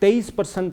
23%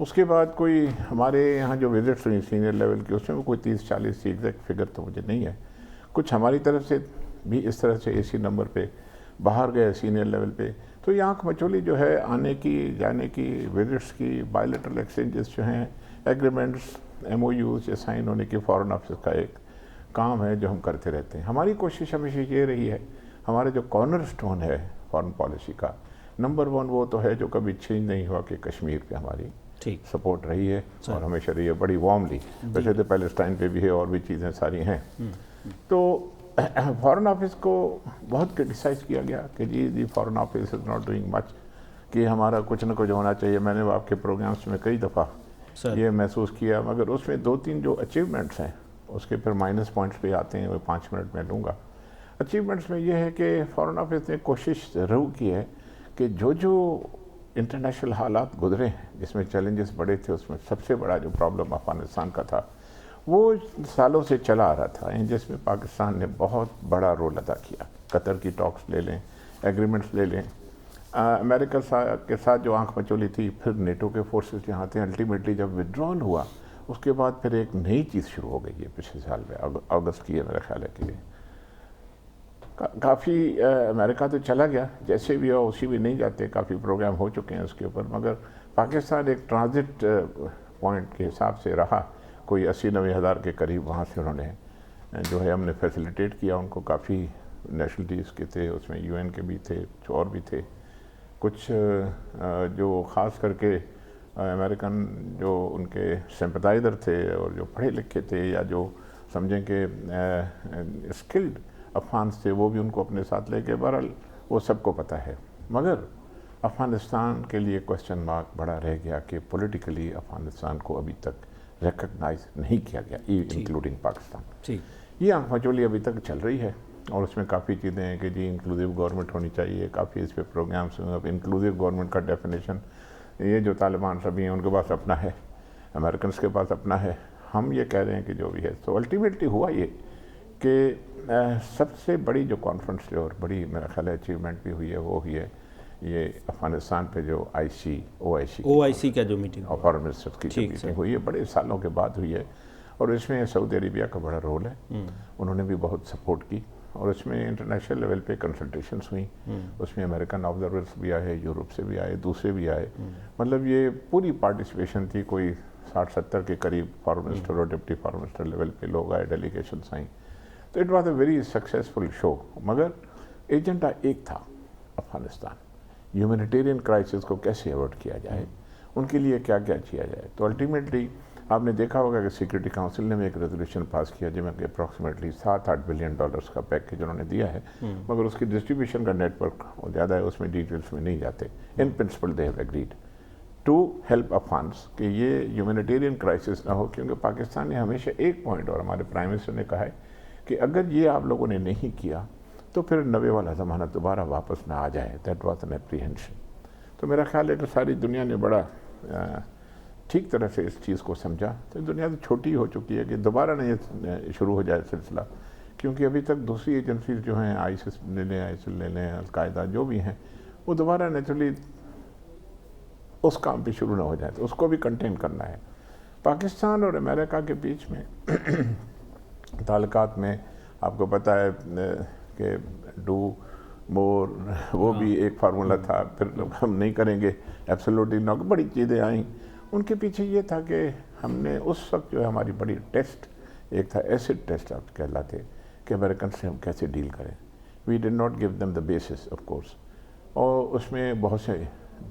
اس کے بعد کوئی ہمارے یہاں جو وزٹس ہوئی سینئر لیول کی، اس میں کوئی 30-40 کی ایگزیکٹ فگر تو مجھے نہیں ہے. کچھ ہماری طرف سے بھی اس طرح سے AC نمبر پہ باہر گئے سینئر لیول پہ. تو یہ آنکھ مچولی جو ہے آنے کی جانے کی، وزٹس کی، بائیلیٹرل ایکسچینجز جو ہیں، ایگریمنٹس MOUs یا سائن ہونے کی فارن آفس کا ایک کام ہے جو ہم کرتے رہتے ہیں. ہماری کوشش ہمیشہ یہ رہی ہے، ہمارا جو کارنر سٹون ہے فارن پالیسی کا نمبر 1 وہ تو ہے جو کبھی چینج نہیں ہوا کہ کشمیر پہ ہماری سپورٹ رہی ہے اور ہمیشہ رہی ہے بڑی وارملی. ویسے تو پیلسٹائن پہ بھی ہے اور بھی چیزیں ساری ہیں. تو فارن آفس کو بہت کرٹیسائز کیا گیا کہ جی foreign office is not doing much, کہ ہمارا کچھ نہ کچھ ہونا چاہیے. میں نے آپ کے پروگرامس میں کئی دفعہ یہ محسوس کیا، مگر اس میں 2-3 جو اچیومنٹس ہیں اس کے پھر مائنس پوائنٹس پہ آتے ہیں، وہ 5 منٹ میں لوں گا. اچیومنٹس میں یہ ہے کہ فارن آفس نے کوشش ضرور کی ہے کہ جو انٹرنیشنل حالات گزرے ہیں جس میں چیلنجز بڑے تھے، اس میں سب سے بڑا جو پرابلم افغانستان کا تھا وہ سالوں سے چلا آ رہا تھا، جس میں پاکستان نے بہت بڑا رول ادا کیا. قطر کی ٹاکس لے لیں، ایگریمنٹس لے لیں، امریکہ کے ساتھ جو آنکھ مچولی تھی، پھر نیٹو کے فورسز یہاں تھے. الٹیمیٹلی جب وڈرال ہوا اس کے بعد پھر ایک نئی چیز شروع ہو گئی ہے پچھلے سال میں، اگست کی ہے میرا خیال ہے کہ کافی امریکہ تو چلا گیا، جیسے بھی ہو اسی بھی نہیں جاتے، کافی پروگرام ہو چکے ہیں اس کے اوپر، مگر پاکستان ایک ٹرانزٹ پوائنٹ کے حساب سے رہا. کوئی 80-90 ہزار کے قریب وہاں سے انہوں نے جو ہے ہم نے فیسیلیٹیٹ کیا ان کو. کافی نیشنلٹیز کے تھے اس میں، UN کے بھی تھے، کچھ اور بھی تھے، کچھ جو خاص کر کے امریکن جو ان کے سمپتائزر تھے اور جو پڑھے لکھے تھے یا جو سمجھیں کہ اسکلڈ افغانس تھے، وہ بھی ان کو اپنے ساتھ لے کے. بہرحال وہ سب کو پتہ ہے، مگر افغانستان کے لیے کوسچن مارک بڑا رہ گیا کہ پولیٹیکلی افغانستان کو ابھی تک ریکگنائز نہیں کیا گیا، انکلوڈنگ پاکستان. یہ آنکھ مچولی ابھی تک چل رہی ہے اور اس میں کافی چیزیں ہیں کہ جی انکلوزیو گورنمنٹ ہونی چاہیے. کافی اس پہ پروگرامس ہوئے. اب انکلوزیو گورنمنٹ کا ڈیفینیشن یہ جو طالبان سبھی ہیں ان کے پاس اپنا ہے، امریکنس کے پاس اپنا ہے، ہم یہ کہہ رہے ہیں کہ جو بھی ہے. تو الٹیمیٹلی ہوا یہ کہ سب سے بڑی جو کانفرنس اور بڑی میرا خیال ہے اچیومنٹ بھی ہوئی ہے وہ ہوئی ہے یہ افغانستان پہ جو OIC کا جو میٹنگ اور فارن منسٹرز کی جو میٹنگ ہوئی ہے، بڑے سالوں کے بعد ہوئی ہے. اور اس میں سعودی عربیہ کا بڑا رول ہے، انہوں نے بھی بہت سپورٹ کی. اور اس میں انٹرنیشنل لیول پہ کنسلٹیشنز ہوئیں، اس میں امریکن آبزرورز بھی آئے، یورپ سے بھی آئے، دوسرے بھی آئے. مطلب یہ پوری پارٹیسپیشن تھی. کوئی 60-70 کے قریب فارن منسٹر اور ڈپٹی فارن منسٹر لیول پہ لوگ آئے، ڈیلیگیشنز آئیں. تو it was a very successful show. مگر ایجنڈا ایک تھا، افغانستان ہیومینیٹیرین کرائسس کو کیسے ایورٹ کیا جائے، ان کے لیے کیا کیا کیا جائے. تو الٹیمیٹلی آپ نے دیکھا ہوگا کہ سیکورٹی کاؤنسل نے ایک ریزولوشن پاس کیا جس میں کہ اپروکسیمیٹلی $7-8 بلین کا پیکیج انہوں نے دیا ہے، مگر اس کی ڈسٹریبیوشن کا نیٹ ورک زیادہ ہے، اس میں ڈیٹیلز میں نہیں جاتے. In principle they have agreed to help Afghans کہ یہ ہیومینیٹیرین کرائسس نہ ہو. کیونکہ پاکستان نے ہمیشہ ایک پوائنٹ، اور ہمارے پرائم منسٹر نے کہا ہے کہ اگر یہ آپ لوگوں نے نہیں کیا تو پھر 90 والا زمانہ دوبارہ واپس نہ آ جائے. That was an apprehension. تو میرا خیال ہے کہ ساری دنیا نے بڑا ٹھیک طرح سے اس چیز کو سمجھا. تو دنیا تو چھوٹی ہو چکی ہے کہ دوبارہ نہ یہ شروع ہو جائے سلسلہ، کیونکہ ابھی تک دوسری ایجنسیز جو ہیں ISIS لے لیں، ISIL لے لیں، القاعدہ جو بھی ہیں، وہ دوبارہ نیچرلی اس کام پہ شروع نہ ہو جائے. تو اس کو بھی کنٹین کرنا ہے. پاکستان اور امریکہ کے بیچ میں تعلقات میں آپ کو پتہ ہے کہ ڈو مور وہ بھی ایک فارمولہ تھا، پھر ہم نہیں کریں گے ایبسولوٹلی نو، بڑی چیزیں آئیں. ان کے پیچھے یہ تھا کہ ہم نے اس وقت جو ہے ہماری بڑی ٹیسٹ ایک تھا ایسڈ ٹیسٹ آپ کہلاتے کہ امریکن سے ہم کیسے ڈیل کریں. We did not give them the basis of course. اور اس میں بہت سے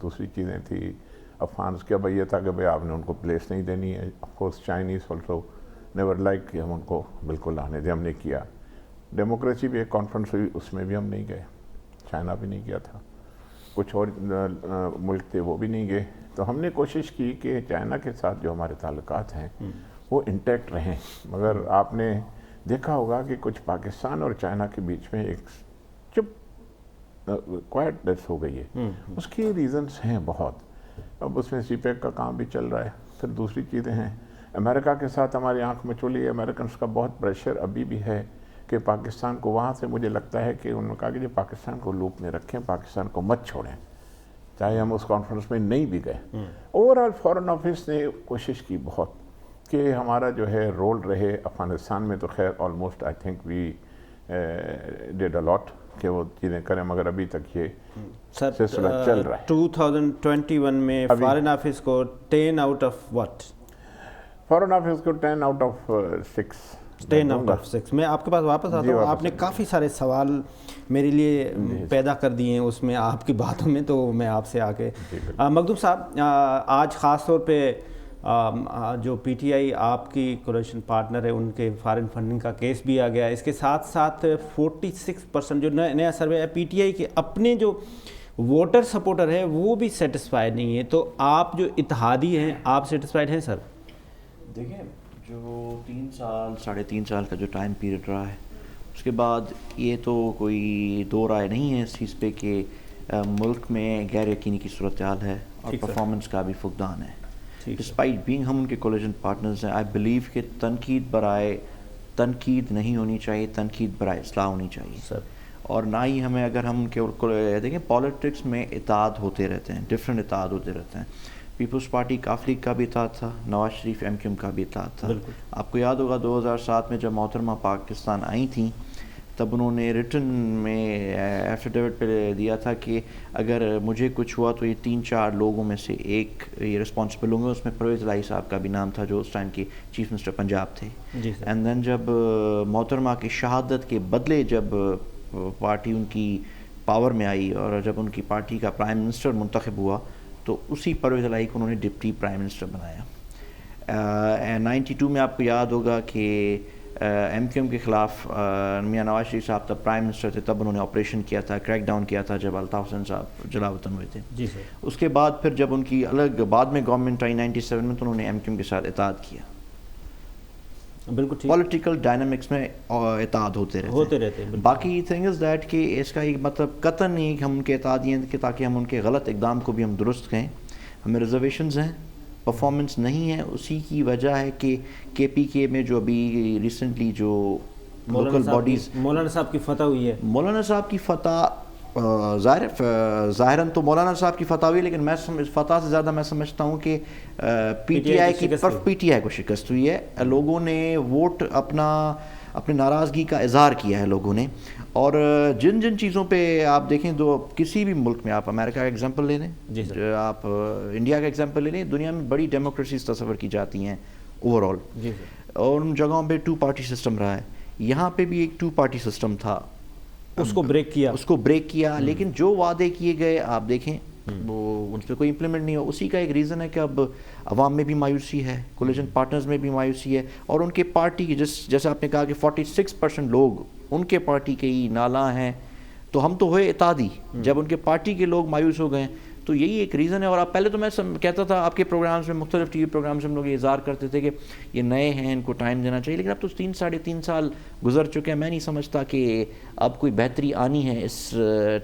دوسری چیزیں تھیں. افغانس کا بھائی یہ تھا کہ بھائی آپ نے ان کو پلیس نہیں دینی ہے. Of course Chinese also never like کہ ہم ان کو بالکل آنے دیں. ہم نے کیا. ڈیموکریسی بھی ایک کانفرنس ہوئی، اس میں بھی ہم نہیں گئے. چائنا بھی نہیں گیا تھا، کچھ اور ملک تھے وہ بھی نہیں گئے. تو ہم نے کوشش کی کہ چائنا کے ساتھ جو ہمارے تعلقات ہیں وہ انٹیکٹ رہیں. مگر آپ نے دیکھا ہوگا کہ کچھ پاکستان اور چائنا کے بیچ میں ایک چپ کوائٹنس ہو گئی ہے. اس کی ریزنز ہیں بہت. اب اس میں CPEC کا کام بھی چل رہا ہے، پھر دوسری چیزیں ہیں. امریکہ کے ساتھ ہماری آنکھ مچولی ہے. امریکنس کا بہت پریشر ابھی بھی ہے کہ پاکستان کو وہاں سے مجھے لگتا ہے کہ انہوں نے کہا کہ پاکستان کو لوپ میں رکھیں، پاکستان کو مت چھوڑیں. چاہے ہم اس کانفرنس میں نہیں بھی گئے. اوور آل فارن آفس نے کوشش کی بہت کہ ہمارا جو ہے رول رہے افغانستان میں. تو خیر almost I think we did a lot کہ وہ چیزیں کریں, مگر ابھی تک یہ سلسلہ چل رہا ہے. 2021 میں فارن آفس کو 10 out of what? Foreign office کو 10 آؤٹ آف 6. 10 out of 6. میں آپ کے پاس واپس آتا ہوں. آپ نے کافی سارے سوال میرے لیے پیدا کر دیے ہیں اس میں آپ کی باتوں میں, تو میں آپ سے آ کے مخدوم صاحب, آج خاص طور پہ جو پی ٹی آئی آپ کی کولیشن پارٹنر ہے ان کے فارن فنڈنگ کا کیس بھی آ گیا. اس کے ساتھ ساتھ 46% جو نیا سروے ہے پی ٹی آئی کے اپنے جو ووٹر سپورٹر ہے وہ بھی سیٹسفائیڈ نہیں ہے. تو آپ جو اتحادی ہیں آپ سیٹسفائیڈ ہیں سر؟ دیکھیں, جو 3 سال 3.5 سال کا جو ٹائم پیریڈ رہا ہے, اس کے بعد یہ تو کوئی دو رائے نہیں ہے اس چیز پہ کہ ملک میں غیر یقینی کی صورتحال ہے اور پرفارمنس کا بھی فقدان ہے. ڈسپائٹ بینگ ہم ان کے کولیجن پارٹنرز ہیں, آئی بلیو کہ تنقید برائے تنقید نہیں ہونی چاہیے, تنقید برائے اصلاح ہونی چاہیے سر. اور نہ ہی ہمیں, اگر ہم کے دیکھیں پالیٹکس میں اتحاد ہوتے رہتے ہیں, ڈفرینٹ اتحاد ہوتے رہتے ہیں. پیپلز پارٹی کاف لیگ کا بھی اتحاد تھا, Nawaz Sharif M Q M کا بھی اتحاد تھا. آپ کو یاد ہوگا 2007 میں جب محترمہ پاکستان آئی تھیں تب انہوں نے ریٹن میں ایفیڈیوٹ پہ دیا تھا کہ اگر مجھے کچھ ہوا تو یہ 3-4 لوگوں میں سے ایک یہ رسپانسبل ہوں گے. اس میں پرویز الہی صاحب کا بھی نام تھا جو اس ٹائم کے چیف منسٹر پنجاب تھے. اینڈ دین جب محترمہ کی شہادت کے بدلے جب پارٹی ان کی پاور میں آئی اور جب ان کی پارٹی کا پرائم منسٹر منتخب ہوا تو اسی پرویز الہی کو انہوں نے ڈپٹی پرائم منسٹر بنایا. 92 میں آپ کو یاد ہوگا کہ ایم کیو ایم کے خلاف میاں نواز شریف صاحب تب پرائم منسٹر تھے, تب انہوں نے آپریشن کیا تھا, کریک ڈاؤن کیا تھا جب الطاف حسین صاحب جلا وطن ہوئے تھے. جی سر. اس کے بعد پھر جب ان کی الگ بعد میں گورنمنٹ آئی 97 میں تو انہوں نے ایم کیو ایم کے ساتھ اتحاد کیا. بالکل پولیٹیکل ڈائنامکس میں اتحاد ہوتے رہتے ہیں. باقی تھنگ از دیٹ کہ اس کا ایک مطلب قطعاً نہیں کہ ہم ان کے اتحادی ہیں کہ تاکہ ہم ان کے غلط اقدام کو بھی ہم درست کہیں. ہمیں ریزرویشنز ہیں, پرفارمنس نہیں ہے. اسی کی وجہ ہے کہ کے پی کے میں جو ابھی ریسنٹلی جو لوکل باڈیز مولانا صاحب کی فتح ہوئی ہے, مولانا صاحب کی فتح ظاہراً تو مولانا صاحب کی فتح ہوئی, لیکن میں فتح سے زیادہ میں سمجھتا ہوں کہ پی ٹی آئی کی پی ٹی آئی کو شکست ہوئی ہے. لوگوں نے ووٹ اپنے ناراضگی کا اظہار کیا ہے لوگوں نے. اور جن چیزوں پہ آپ دیکھیں دو کسی بھی ملک میں, آپ امریکہ کا ایگزامپل لے لیں, آپ انڈیا کا ایگزامپل لے لیں, دنیا میں بڑی ڈیموکریسیز تصور کی جاتی ہیں اوور آل, اور ان جگہوں پہ 2 پارٹی سسٹم رہا ہے. یہاں پہ بھی ایک 2 پارٹی سسٹم تھا, اس کو بریک کیا. لیکن جو وعدے کیے گئے آپ دیکھیں وہ ان پہ کوئی امپلیمنٹ نہیں ہو. اسی کا ایک ریزن ہے کہ اب عوام میں بھی مایوسی ہے, کولیجن پارٹنرز میں بھی مایوسی ہے, اور ان کے پارٹی کی جیسے آپ نے کہا کہ 46% لوگ ان کے پارٹی کے ہی نالاں ہیں. تو ہم تو ہوئے اتحادی, جب ان کے پارٹی کے لوگ مایوس ہو گئے تو یہی ایک ریزن ہے. اور آپ پہلے تو میں کہتا تھا آپ کے پروگرامز میں, مختلف ٹی وی پروگرامز میں ہم لوگ یہ اظہار کرتے تھے کہ یہ نئے ہیں, ان کو ٹائم دینا چاہیے, لیکن اب تو 3-3.5 سال گزر چکے ہیں. میں نہیں سمجھتا کہ اب کوئی بہتری آنی ہے اس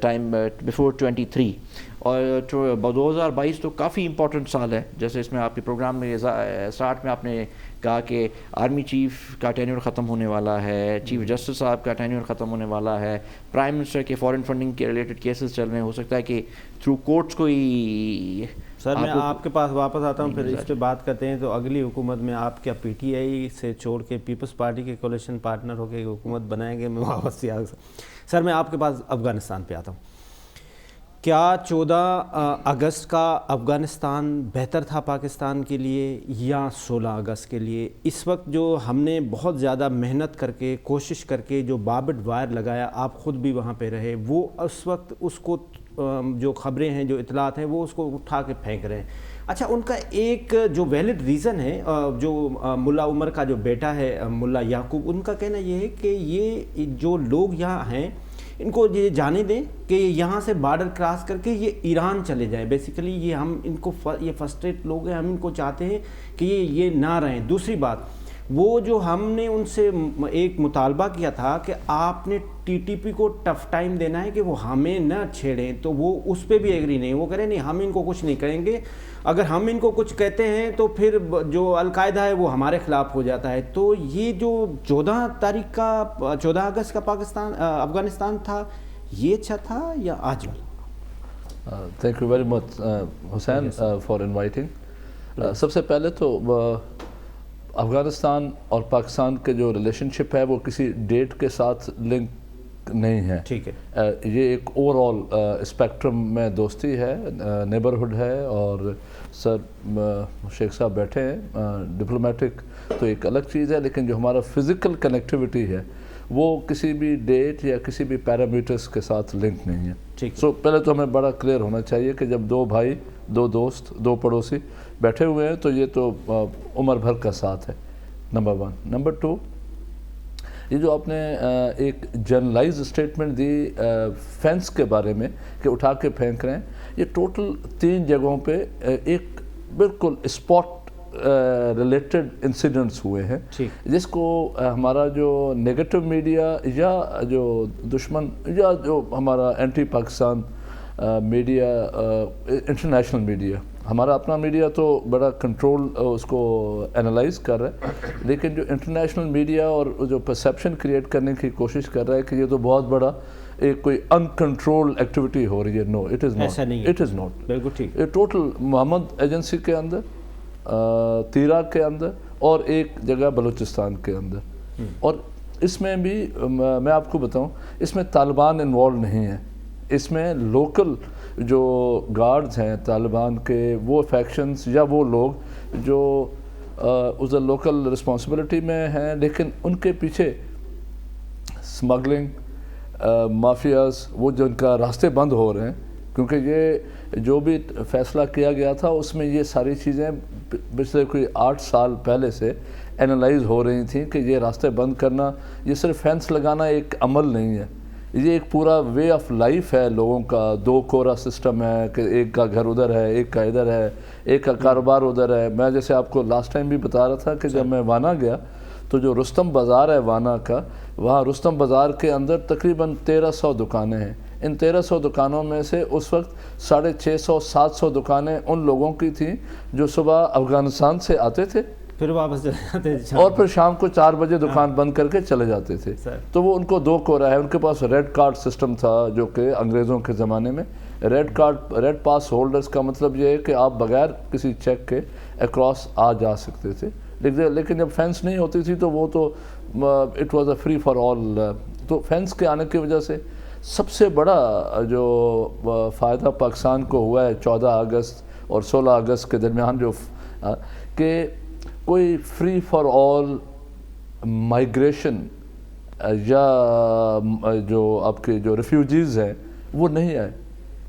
ٹائم بیفور 23. اور 2022 تو کافی امپورٹنٹ سال ہے. جیسے اس میں آپ کے پروگرام میں اسٹارٹ میں آپ نے کہا کہ آرمی چیف کا ٹینیور ختم ہونے والا ہے, چیف جسٹس صاحب کا ٹینیور ختم ہونے والا ہے, پرائم منسٹر کے فارن فنڈنگ کے ریلیٹڈ کیسز چل رہے ہیں. ہو سکتا ہے کہ تھرو کورٹس کوئی. سر میں آپ کے پاس واپس آتا ہوں, پھر اس پہ بات کرتے ہیں. تو اگلی حکومت میں آپ کیا پی ٹی آئی سے چھوڑ کے پیپلز پارٹی کے کولیشن پارٹنر ہو کے حکومت بنائیں گے؟ میں واپس سے سر میں آپ کے پاس افغانستان پہ آتا ہوں. کیا 14 اگست کا افغانستان بہتر تھا پاکستان کے لیے یا 16 اگست کے لیے؟ اس وقت جو ہم نے بہت زیادہ محنت کر کے کوشش کر کے جو باربڈ وائر لگایا, آپ خود بھی وہاں پہ رہے, وہ اس وقت اس کو جو خبریں ہیں جو اطلاعات ہیں وہ اس کو اٹھا کے پھینک رہے ہیں. اچھا, ان کا ایک جو ویلڈ ریزن ہے, جو ملا عمر کا جو بیٹا ہے ملا یعقوب, ان کا کہنا یہ ہے کہ یہ جو لوگ یہاں ہیں ان کو یہ جانے دیں کہ یہاں سے بارڈر کراس کر کے یہ ایران چلے جائیں. بیسیکلی یہ ہم ان کو یہ فرسٹریٹ لوگ ہیں, ہم ان کو چاہتے ہیں کہ یہ نہ رہیں. دوسری بات, وہ جو ہم نے ان سے ایک مطالبہ کیا تھا کہ آپ نے ٹی ٹی پی کو ٹف ٹائم دینا ہے کہ وہ ہمیں نہ چھیڑیں, تو وہ اس پہ بھی ایگری نہیں. وہ کہہ رہے نہیں, ہم ان کو کچھ نہیں کریں گے. اگر ہم ان کو کچھ کہتے ہیں تو پھر جو القاعدہ ہے وہ ہمارے خلاف ہو جاتا ہے. تو یہ جو 14 اگست کا افغانستان تھا, یہ اچھا تھا یا آج والا؟ Thank you very much Hussain for inviting. سب سے پہلے تو افغانستان اور پاکستان کے جو ریلیشن شپ ہے وہ کسی ڈیٹ کے ساتھ لنک نہیں ہے. ٹھیک ہے. یہ ایک اوور آل اسپیکٹرم میں دوستی ہے, نیبرہڈ ہے, اور سر شیخ صاحب بیٹھے ہیں, ڈپلومیٹک تو ایک الگ چیز ہے, لیکن جو ہمارا فزیکل کنیکٹیوٹی ہے وہ کسی بھی ڈیٹ یا کسی بھی پیرامیٹرز کے ساتھ لنک نہیں ہے. سو پہلے تو ہمیں بڑا کلیئر ہونا چاہیے کہ جب دو بھائی, دو دوست, دو پڑوسی بیٹھے ہوئے ہیں تو یہ تو عمر بھر کا ساتھ ہے, نمبر 1. نمبر 2, یہ جو آپ نے ایک جنرلائز اسٹیٹمنٹ دی فینس کے بارے میں کہ اٹھا کے پھینک رہے ہیں, یہ ٹوٹل 3 جگہوں پہ ایک بالکل اسپاٹ ریلیٹڈ انسیڈنٹس ہوئے ہیں, جس کو ہمارا جو نیگیٹو میڈیا یا جو دشمن یا جو ہمارا anti Pakistan media, international media, ہمارا اپنا میڈیا تو بڑا کنٹرول اس کو انالائز کر رہا ہے, لیکن جو انٹرنیشنل میڈیا اور جو پرسیپشن کریٹ کرنے کی کوشش کر رہا ہے کہ یہ تو بہت بڑا ایک کوئی انکنٹرول ایکٹیویٹی ہو رہی ہے. No, it is not, it is not. بالکل ٹھیک. یہ ٹوٹل محمد ایجنسی کے اندر, تیرا کے اندر, اور ایک جگہ بلوچستان کے اندر, اور اس میں بھی میں آپ کو بتاؤں اس میں طالبان انوالو نہیں ہے, اس میں لوکل جو گارڈز ہیں طالبان کے, وہ فیکشنز یا وہ لوگ جو اس لوکل رسپانسبلٹی میں ہیں, لیکن ان کے پیچھے سمگلنگ, مافیاز, وہ جن کا راستے بند ہو رہے ہیں, کیونکہ یہ جو بھی فیصلہ کیا گیا تھا اس میں یہ ساری چیزیں پچھلے کوئی 8 سال پہلے سے انالائز ہو رہی تھیں کہ یہ راستے بند کرنا, یہ صرف فینس لگانا ایک عمل نہیں ہے, یہ ایک پورا وے آف لائف ہے لوگوں کا. 2 کورا سسٹم ہے کہ ایک کا گھر ادھر ہے, ایک کا ادھر ہے, ایک کا کاروبار ادھر ہے. میں جیسے آپ کو لاسٹ ٹائم بھی بتا رہا تھا کہ جب میں وانا گیا تو جو رستم بازار ہے وانا کا, وہاں رستم بازار کے اندر تقریباً 1300 دکانیں ہیں. ان 1300 دکانوں میں سے اس وقت 650-700 دکانیں ان لوگوں کی تھیں جو صبح افغانستان سے آتے تھے, پھر واپس چلے جاتے تھے, اور پھر شام کو 4 بجے دکان بند کر کے چلے جاتے تھے. تو وہ ان کو 2 کورا ہے. ان کے پاس ریڈ کارڈ سسٹم تھا جو کہ انگریزوں کے زمانے میں, ریڈ پاس ہولڈرز کا مطلب یہ ہے کہ آپ بغیر کسی چیک کے اکراس آ جا سکتے تھے, لیکن جب فینس نہیں ہوتی تھی تو وہ تو it was a free for all. تو فینس کے آنے کی وجہ سے سب سے بڑا جو فائدہ پاکستان کو ہوا ہے 14 اگست اور 16 اگست کے درمیان, جو کہ کوئی فری فار آل مائیگریشن یا جو آپ کے جو ریفیوجیز ہیں وہ نہیں آئے.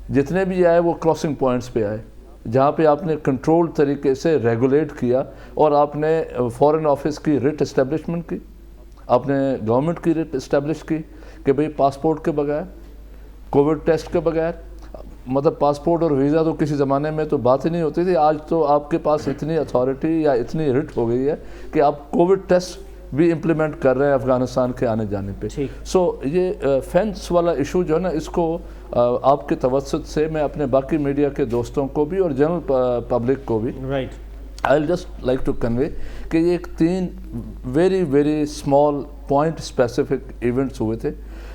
جتنے بھی آئے وہ کراسنگ پوائنٹس پہ آئے, جہاں پہ آپ نے کنٹرول طریقے سے ریگولیٹ کیا, اور آپ نے فارن آفس کی ریٹ اسٹیبلشمنٹ کی, آپ نے گورنمنٹ کی ریٹ اسٹیبلش کی کہ بھئی پاسپورٹ کے بغیر, کووڈ ٹیسٹ کے بغیر, مطلب پاسپورٹ اور ویزا تو کسی زمانے میں تو بات ہی نہیں ہوتی تھی. آج تو آپ کے پاس اتنی اتھارٹی یا اتنی ریٹ ہو گئی ہے کہ آپ کووڈ ٹیسٹ بھی امپلیمنٹ کر رہے ہیں افغانستان کے آنے جانے پہ. سو یہ فینس والا ایشو جو ہے نا, اس کو آپ کے توسط سے میں اپنے باقی میڈیا کے دوستوں کو بھی اور جنرل پبلک کو بھی I will just like to convey کہ یہ ایک 3 very very small point specific events ہوئے تھے,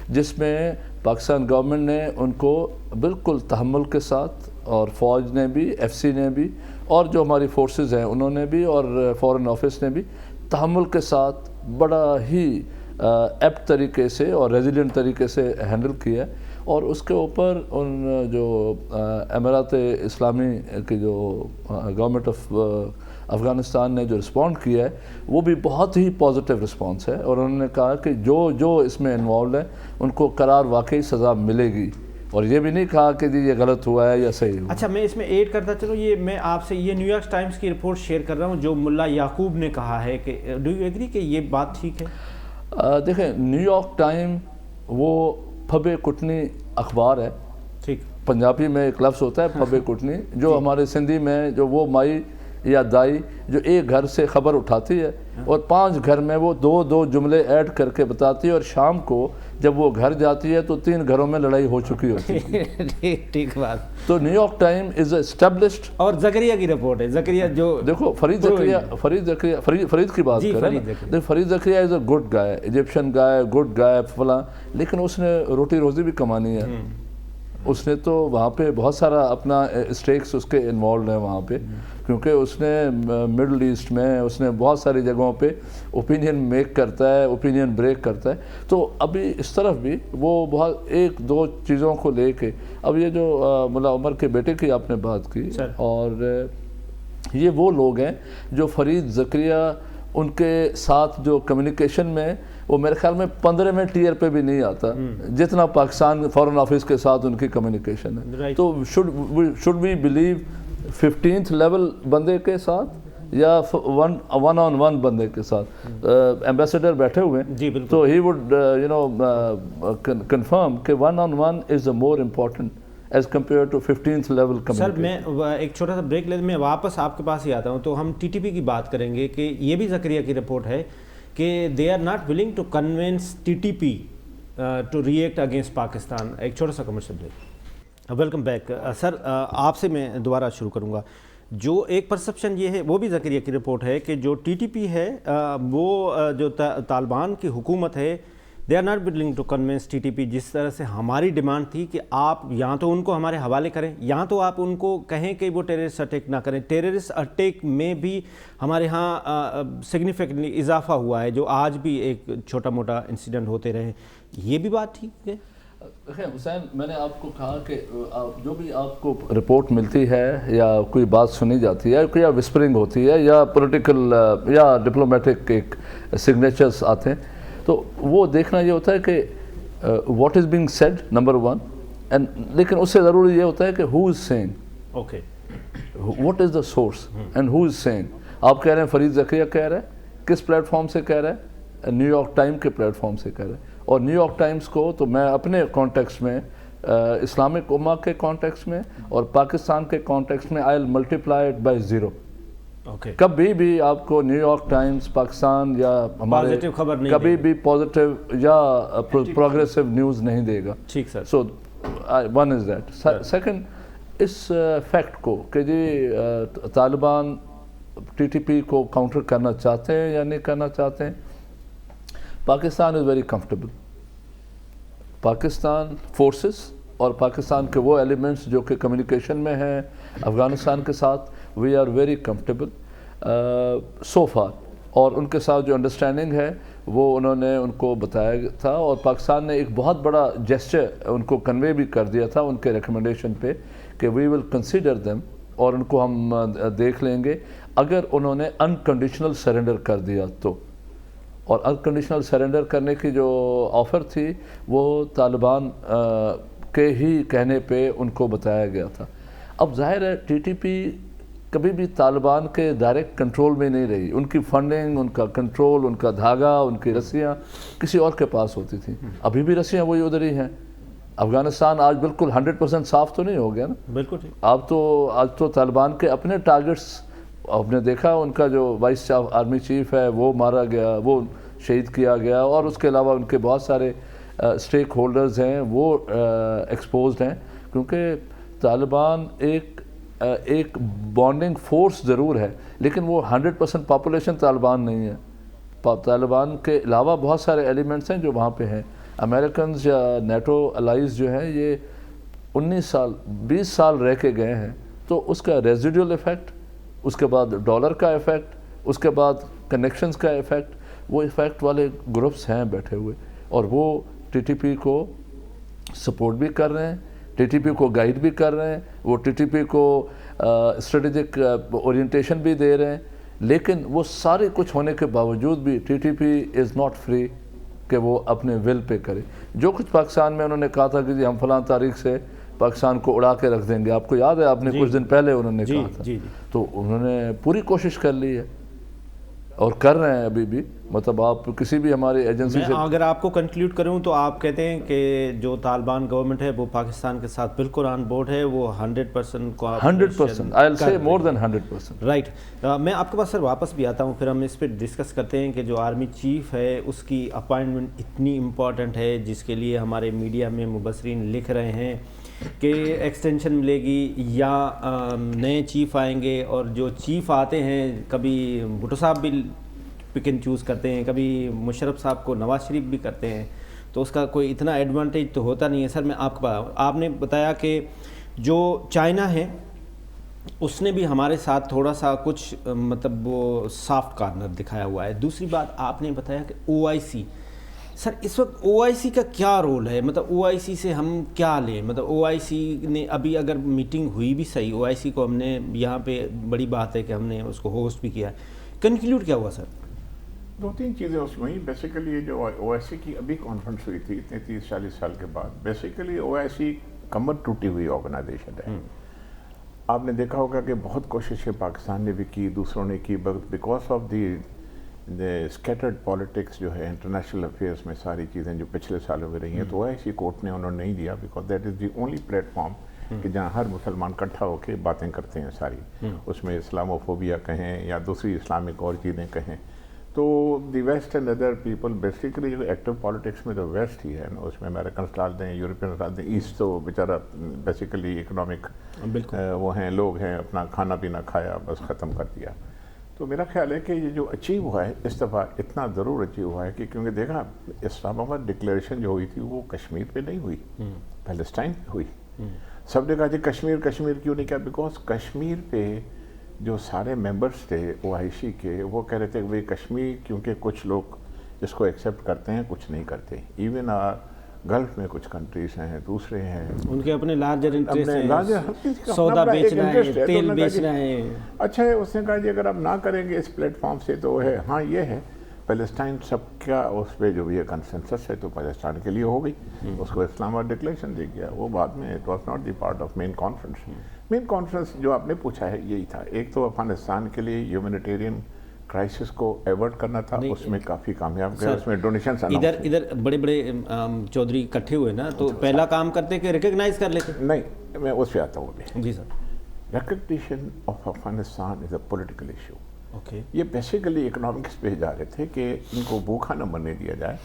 جس میں پاکستان گورنمنٹ نے ان کو بالکل تحمل کے ساتھ, اور فوج نے بھی, ایف سی نے بھی, اور جو ہماری فورسز ہیں انہوں نے بھی, اور فارن آفس نے بھی تحمل کے ساتھ بڑا ہی ایپٹ طریقے سے اور ریزیلینٹ طریقے سے ہینڈل کیا. اور اس کے اوپر ان جو امارات اسلامی کی جو گورنمنٹ آف افغانستان نے جو رسپونڈ کیا ہے وہ بھی بہت ہی پازیٹیو رسپانس ہے, اور انہوں نے کہا کہ جو اس میں انوالوڈ ہے ان کو قرار واقعی سزا ملے گی, اور یہ بھی نہیں کہا کہ جی یہ غلط ہوا ہے یا صحیح ہوا. اچھا, میں اس میں ایڈ کرتا چلوں, یہ میں آپ سے یہ نیو یارک ٹائمز کی رپورٹ شیئر کر رہا ہوں جو ملا یعقوب نے کہا ہے کہ ڈو یو ایگری کہ یہ بات ٹھیک ہے؟ دیکھیں, نیو یارک ٹائم وہ پھبے کٹنی اخبار ہے. ٹھیک, پنجابی میں ایک لفظ ہوتا ہے پھبے کٹنی, جو ہمارے سندھی میں جو وہ مائی یا دائی جو ایک گھر سے خبر اٹھاتی ہے اور 5 گھر میں وہ 2 جملے ایڈ کر کے بتاتی ہے, اور شام کو جب وہ گھر جاتی ہے تو 3 گھروں میں لڑائی ہو چکی ہوتی ہے. ٹھیک بات. تو new York time is established. اور زکریا کی رپورٹ ہے, زکریا جو دیکھو فرید کی بات کر رہے ہیں, Fareed Zakaria is a good guy, Egyptian guy, good guy فلاں, لیکن اس نے روٹی روزی بھی کمانی ہے. اس نے تو وہاں پہ بہت سارا اپنا اسٹیکس اس کے انوالوڈ ہیں وہاں پہ، کیونکہ اس نے مڈل ایسٹ میں اس نے بہت ساری جگہوں پہ اوپینین میک کرتا ہے، اوپینین بریک کرتا ہے. تو ابھی اس طرف بھی وہ بہت ایک دو چیزوں کو لے کے، اب یہ جو ملا عمر کے بیٹے کی آپ نے بات کی، اور یہ وہ لوگ ہیں جو فرید زکریا ان کے ساتھ جو کمیونیکیشن میں، وہ میرے خیال میں 15ویں ٹیئر پہ بھی نہیں آتا جتنا پاکستان فارن آفس کے ساتھ ان کی کمیونیکیشن ہے. تو should we believe 15th level بندے کے ساتھ یا ون آن ون بندے کے ساتھ؟ ایمبیسڈر بیٹھے ہوئے ہیں تو ہی وڈ کنفرم کہ one on one is a more important as compare to 15th level communication. Sir میں ایک چھوٹا سا بریک لے میں واپس آپ کے پاس ہی آتا ہوں. تو ہم ٹی ٹی پی کی بات کریں گے کہ یہ بھی زکریا کی رپورٹ ہے کہ they are not willing to convince T T P to react against Pakistan. ایک چھوٹا سا commercial break. Welcome back. Sir آپ سے میں دوبارہ شروع کروں گا. جو ایک پرسپشن یہ ہے، وہ بھی زکریا کی رپورٹ ہے کہ جو ٹی ٹی پی ہے وہ جو طالبان کی حکومت ہے، they are not willing to convince T T P. جس طرح سے ہماری ڈیمانڈ تھی کہ آپ یا تو ان کو ہمارے حوالے کریں یا تو آپ ان کو کہیں کہ وہ ٹیررسٹ اٹیک نہ کریں. ٹیررسٹ اٹیک میں بھی ہمارے ہاں سگنیفیکنٹلی اضافہ ہوا ہے، جو آج بھی ایک چھوٹا موٹا انسیڈنٹ ہوتے رہے. یہ بھی بات ٹھیک ہے؟ حسین، میں نے آپ کو کہا کہ جو بھی آپ کو رپورٹ ملتی ہے یا کوئی بات سنی جاتی ہے یا وسپرنگ ہوتی ہے یا پولیٹیکل یا ڈپلومیٹک ایک سگنیچرز آتے ہیں، تو وہ دیکھنا یہ ہوتا ہے کہ what is being said number one, لیکن اس سے ضروری یہ ہوتا ہے کہ who is saying, okay what is the source and who is saying. آپ کہہ رہے ہیں فرید زکریا کہہ رہا ہے، کس پلیٹ فارم سے کہہ رہا ہے؟ نیو یارک ٹائم کے پلیٹ فارم سے کہہ رہا ہے. اور نیو یارک ٹائمز کو تو میں اپنے کانٹیکس میں، اسلامک امہ کے کانٹیکس میں اور پاکستان کے کانٹیکس میں، آئی ول ملٹیپلائی اٹ بائی 0. کبھی بھی آپ کو نیو یارک ٹائمز پاکستان یا ہمارے کبھی بھی پازیٹیو یا پروگریسو نیوز نہیں دے گا. ٹھیک sir. So one is that. Second, اس فیکٹ کو کہ جی طالبان ٹی ٹی پی کو کاؤنٹر کرنا چاہتے ہیں یا نہیں کرنا چاہتے ہیں، Pakistan is very comfortable. Pakistan forces اور پاکستان کے وہ ایلیمنٹس جو کہ کمیونیکیشن میں ہیں افغانستان کے ساتھ، we are very comfortable so far. اور ان کے ساتھ جو انڈرسٹینڈنگ ہے وہ انہوں نے ان کو بتایا تھا، اور پاکستان نے ایک بہت بڑا جیسچر ان کو کنوے بھی کر دیا تھا ان کے ریکمنڈیشن پہ کہ وی ول کنسیڈر دیم، اور ان کو ہم دیکھ لیں گے اگر انہوں نے انکنڈیشنل سرنڈر کر دیا تو. اور انکنڈیشنل سرنڈر کرنے کی جو آفر تھی وہ طالبان کے ہی کہنے پہ ان کو بتایا گیا تھا. اب ظاہر ہے ٹی ٹی پی کبھی بھی طالبان کے ڈائریکٹ کنٹرول میں نہیں رہی. ان کی فنڈنگ، ان کا کنٹرول، ان کا دھاگا، ان کی رسیاں کسی اور کے پاس ہوتی تھیں. ابھی بھی رسیاں وہی ادھر ہی ہیں. افغانستان آج بالکل 100% صاف تو نہیں ہو گیا نا. بالکل. آج تو طالبان کے اپنے ٹارگٹس آپ نے دیکھا، ان کا جو وائس آرمی چیف ہے وہ مارا گیا، وہ شہید کیا گیا، اور اس کے علاوہ ان کے بہت سارے اسٹیک ہولڈرز ہیں وہ ایکسپوزڈ ہیں. کیونکہ طالبان ایک بانڈنگ فورس ضرور ہے، لیکن وہ 100% پاپولیشن طالبان نہیں ہے. طالبان کے علاوہ بہت سارے ایلیمنٹس ہیں جو وہاں پہ ہیں. امریکنز یا نیٹو الائز جو ہیں یہ 19 سال 20 سال رہ کے گئے ہیں، تو اس کا ریزیڈیول ایفیکٹ، اس کے بعد ڈالر کا ایفیکٹ، اس کے بعد کنیکشنز کا ایفیکٹ، وہ ایفیکٹ والے گروپس ہیں بیٹھے ہوئے، اور وہ ٹی ٹی پی کو سپورٹ بھی کر رہے ہیں، ٹی ٹی پی کو گائیڈ بھی کر رہے ہیں، وہ ٹی ٹی پی کو اسٹریٹجک اورینٹیشن بھی دے رہے ہیں. لیکن وہ سارے کچھ ہونے کے باوجود بھی T T P is not free کہ وہ اپنے ول پہ کرے. جو کچھ پاکستان میں انہوں نے کہا تھا کہ جی ہم فلاں تاریخ سے پاکستان کو اڑا کے رکھ دیں گے، آپ کو یاد ہے آپ نے کچھ دن پہلے انہوں نے کہا تھا، تو انہوں نے پوری کوشش کر لی ہے اور کر رہے ہیں ابھی بھی. مطلب آپ کسی بھی ہماری ایجنسی سے، اگر آپ کو کنکلیوڈ کروں تو آپ کہتے ہیں کہ جو طالبان گورنمنٹ ہے وہ پاکستان کے ساتھ بالکل آن بورڈ ہے، وہ 100% 100%، آئی ول سے مور دین 100%. رائٹ. میں آپ کے پاس سر واپس بھی آتا ہوں، پھر ہم اس پہ ڈسکس کرتے ہیں کہ جو آرمی چیف ہے اس کی اپائنٹمنٹ اتنی امپورٹنٹ ہے، جس کے لیے ہمارے میڈیا میں مبصرین لکھ رہے ہیں کہ ایکسٹینشن ملے گی یا نئے چیف آئیں گے. اور جو چیف آتے ہیں، کبھی بھٹو صاحب بھی پک اینڈ چوز کرتے ہیں، کبھی مشرف صاحب کو نواز شریف بھی کرتے ہیں. تو اس کا کوئی اتنا ایڈوانٹیج تو ہوتا نہیں ہے. سر میں آپ نے بتایا کہ جو چائنا ہے اس نے بھی ہمارے ساتھ تھوڑا سا کچھ مطلب وہ سافٹ کارنر دکھایا ہوا ہے. دوسری بات آپ نے بتایا کہ OIC. سر اس وقت OIC کا کیا رول ہے؟ مطلب OIC سے ہم کیا لیں؟ مطلب OIC نے ابھی اگر میٹنگ ہوئی بھی صحیح, OIC کو ہم نے یہاں پہ بڑی بات ہے کہ ہم نے اس کو ہوسٹ بھی کیا ہے, کنکلیوڈ کیا ہوا سر؟ 2-3 چیزیں اس میں. بیسیکلی جو OIC کی ابھی کانفرنس ہوئی تھی اتنے 30-40 سال کے بعد, بیسیکلی OIC کمر ٹوٹی ہوئی آرگنائزیشن ہے. آپ نے دیکھا ہوگا کہ بہت کوششیں پاکستان نے بھی کی, دوسروں نے کی, because of the scattered politics جو ہے انٹرنیشنل افیئرس میں ساری چیزیں جو پچھلے سالوں میں رہی ہیں, تو OIC کورٹ نے انہوں نے نہیں دیا, because that is the only plate form کہ جہاں ہر مسلمان اکٹھا ہو کے باتیں کرتے ہیں ساری. اس میں اسلاموفوبیا کہیں یا دوسری اسلامک اور چیزیں کہیں, تو the west and other people basically جو ایکٹیو پالیٹکس میں تو ویسٹ ہی ہے نا, اس میں امریکنس ڈال دیں, یورپینس ڈال دیں, ایسٹ تو بیچارہ بیسیکلی اکنامک وہ ہیں, لوگ ہیں, اپنا کھانا پینا کھایا بس ختم کر دیا. تو میرا خیال ہے کہ یہ جو اچیو ہوا ہے اس دفعہ اتنا ضرور اچیو ہوا ہے کہ کیونکہ دیکھا اسلام آباد ڈکلیریشن جو ہوئی تھی وہ کشمیر پہ نہیں ہوئی, پیلسٹائن پہ ہوئی. سب نے کہا تھا کشمیر کیوں نہیں کیا, بیکاز کشمیر پہ جو سارے ممبرس تھے OIC کے وہ کہہ رہے تھے کہ بھائی کشمیر کیونکہ کچھ لوگ اس کو ایکسیپٹ کرتے ہیں کچھ نہیں کرتے. ایون گلف میں کچھ کنٹریز ہیں, دوسرے ہیں, ان کے اپنے لارجر انٹرسٹ ہیں, سودا بیچنا ہے, تیل بیچنا ہے. اچھا ہے, اس نے کہا جی اگر آپ نہ کریں گے اس پلیٹ فارم سے تو ہے. ہاں یہ ہے پیلسٹائن سب کا اس پہ جو بھی یہ کنسنسس ہے تو پاکستان کے لیے ہو گئی, اس کو اسلام آباد ڈکلیریشن دے گیا. وہ بعد میں it was not the part of main conference. Main conference جو آپ نے پوچھا ہے یہی تھا, ایک تو افغانستان کے لیے ہیومینیٹیرین کرائسس کو ایورٹ کرنا تھا, اس میں کافی کامیاب گیا, اس میں ڈونیشنز ادھر بڑے بڑے چودھری اکٹھے ہوئے نا, تو پہلا کام کرتے کہ ریکگنائز کر لیتے. نہیں, میں اس پہ آتا ہوں ابھی. جی sir. Recognition of Afghanistan is a political issue. یہ بیسیکلی اکنامکس پہ جا رہے تھے کہ ان کو بھوکا نہ مرنے دیا جائے,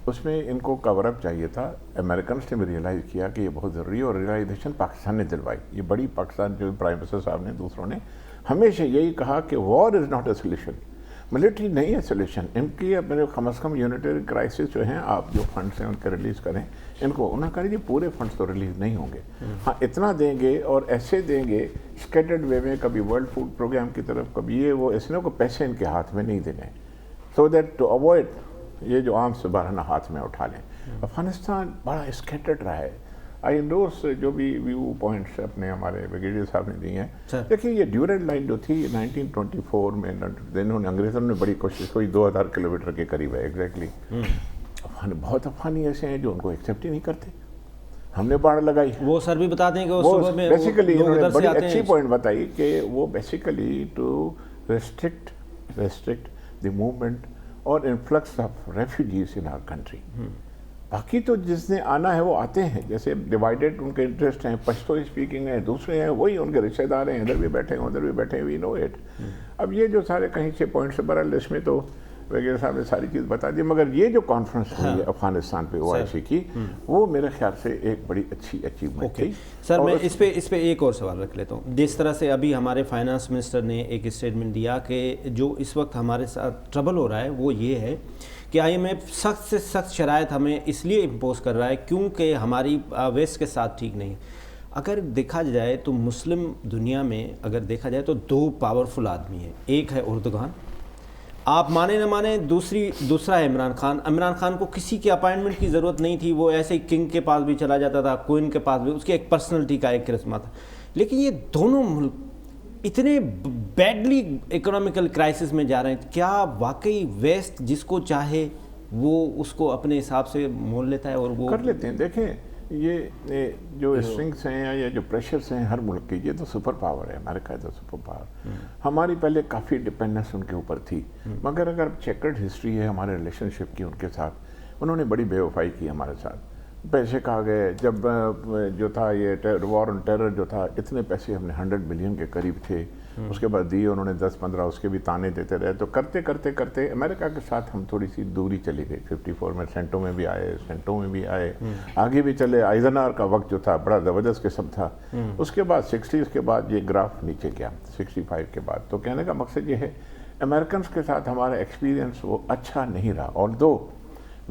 اس میں ان کو کور اپ چاہیے تھا. امریکنس نے بھی ریئلائز کیا کہ یہ بہت ضروری ہے, اور ریئلائزیشن پاکستان نے دلوائی. یہ بڑی پاکستان جو پرائم منسٹر صاحب نے دوسروں نے ہمیشہ یہی کہا کہ war is not a solution, military نہیں ہے سولوشن. ان کی اپنے کم از کم یونیٹری کرائسس جو ہیں آپ جو فنڈس ہیں ان کے ریلیز کریں, ان کو انہوں نے کہا جی پورے فنڈس تو ریلیز نہیں ہوں گے, ہاں اتنا دیں گے اور ایسے دیں گے اسکیٹرڈ وے میں, کبھی ورلڈ فوڈ پروگرام کی طرف, کبھی یہ وہ, اس نے کو پیسے ان کے ہاتھ میں نہیں دینے, سو دیٹ ٹو اوائڈ یہ جو عام سے بارہنا ہاتھ میں اٹھا لیں. افغانستان بڑا اسکیٹرڈ رہا ہے. آئی انڈورس جو بھی ویو پوائنٹس اپنے ہمارے بریگیڈیئر صاحب نے دیے ہیں. دیکھیے یہ ڈیورنٹ لائن جو تھی 1924 میں انہوں نے, انگریزوں نے بڑی کوشش کی, 2000 کلومیٹر کے قریب ہے ایگزیکٹلی. بہت افغانی ایسے ہیں جو ان کو ایکسیپٹ ہی نہیں کرتے. ہم نے باڑ لگائی, وہ سر بھی بتاتے ہیں کہ وہ صبح میں بیسیکلی انہوں نے بڑی اچھی پوائنٹ بتائی کہ وہ basically to restrict the movement اور influx of refugees in our country. باقی تو جس نے آنا ہے وہ آتے ہیں, جیسے ڈیوائیڈڈ ان کے انٹرسٹ ہیں, پشتو اسپیکنگ ہیں, دوسرے ہیں, وہی ان کے رشتے دار ہیں, ادھر بھی بیٹھے ہیں ادھر بھی بیٹھے ہیں, وی نو اٹ. اب یہ جو سارے کہیں 6 پوائنٹس سے برال اس میں تو وغیرہ صاحب نے ساری چیز بتا دی, مگر یہ جو کانفرنس ہوئی ہے افغانستان پہ OIC کی, وہ میرے خیال سے ایک بڑی اچھی اچیومنٹ تھی. سر میں اس پہ ایک اور سوال رکھ لیتا ہوں. جس طرح سے ابھی ہمارے فائنانس منسٹر نے ایک اسٹیٹمنٹ دیا کہ جو اس وقت ہمارے ساتھ ٹربل ہو رہا ہے وہ یہ ہے کہ IMF سخت سے سخت شرائط ہمیں اس لیے امپوز کر رہا ہے کیونکہ ہماری ویسٹ کے ساتھ ٹھیک نہیں. اگر دیکھا جائے تو مسلم دنیا میں اگر دیکھا جائے تو 2 پاورفل آدمی ہیں. ایک ہے اردوغان, آپ مانے نہ مانے, دوسرا ہے عمران خان. عمران خان کو کسی کی اپائنٹمنٹ کی ضرورت نہیں تھی, وہ ایسے ہی کنگ کے پاس بھی چلا جاتا تھا, کوئن کے پاس بھی, اس کی ایک پرسنلٹی کا ایک کرسمہ تھا. لیکن یہ دونوں ملک اتنے بیڈلی اکنامیکل کرائسس میں جا رہے ہیں, کیا واقعی ویسٹ جس کو چاہے وہ اس کو اپنے حساب سے مول لیتا ہے اور وہ کر لیتے ہیں؟ دیکھیں یہ جو اسٹرنگس ہیں یا جو پریشرس ہیں ہر ملک کے, یہ تو سپر پاور ہے. امریکہ تو سپر پاور. ہماری پہلے کافی ڈپینڈنس ان کے اوپر تھی, مگر اگر چیکرڈ ہسٹری ہے ہمارے ریلیشن شپ کی ان کے ساتھ, انہوں نے بڑی بے وفائی کی ہمارے ساتھ. پیسے کہا گئے, جب جو تھا یہ وار آن ٹیرر جو تھا, اتنے پیسے ہم نے 100 بلین کے قریب تھے, اس کے بعد دیے انہوں نے 10-15, اس کے بھی تانے دیتے رہے. تو کرتے کرتے کرتے امریکہ کے ساتھ ہم تھوڑی سی دوری چلی گئی. 54 میں سینٹو میں بھی آئے, سینٹو میں بھی آئے, آگے بھی چلے. آئزنہاور کا وقت جو تھا بڑا زبردست قسم تھا. اس کے بعد 60s کے بعد یہ گراف نیچے گیا 65 کے بعد. تو کہنے کا مقصد یہ ہے امریکنس کے ساتھ ہمارا ایکسپیرینس وہ اچھا نہیں رہا. اور دو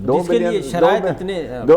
2